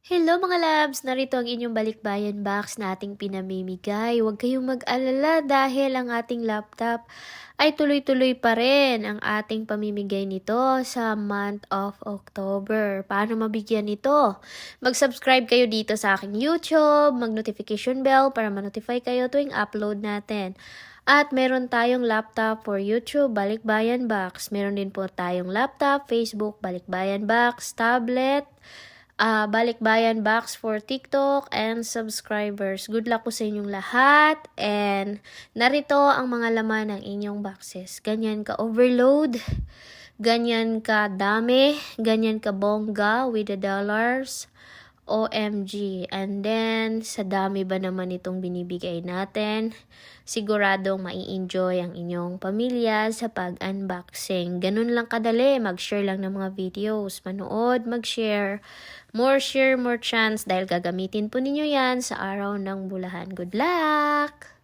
Hello mga labs! Narito ang inyong balikbayan box na ating pinamimigay. Huwag kayong mag-alala dahil ang ating laptop ay tuloy-tuloy pa rin ang ating pamimigay nito sa month of October. Paano mabigyan ito? Mag-subscribe kayo dito sa aking YouTube, mag-notification bell para ma-notify kayo tuwing upload natin. At meron tayong laptop for YouTube, Balikbayan Box. Meron din po tayong laptop, Facebook, Balikbayan Box, tablet, Balikbayan Box for TikTok and subscribers. Good luck po sa inyong lahat. And narito ang mga laman ng inyong boxes. Ganyan ka-overload, ganyan ka-dami, ganyan ka-bongga with the dollars. OMG. And then, sa dami ba naman itong binibigay natin, siguradong mai-enjoy ang inyong pamilya sa pag-unboxing. Ganun lang kadali, mag-share lang ng mga videos, manood, mag-share, more chance dahil gagamitin po ninyo yan sa araw ng bulahan. Good luck!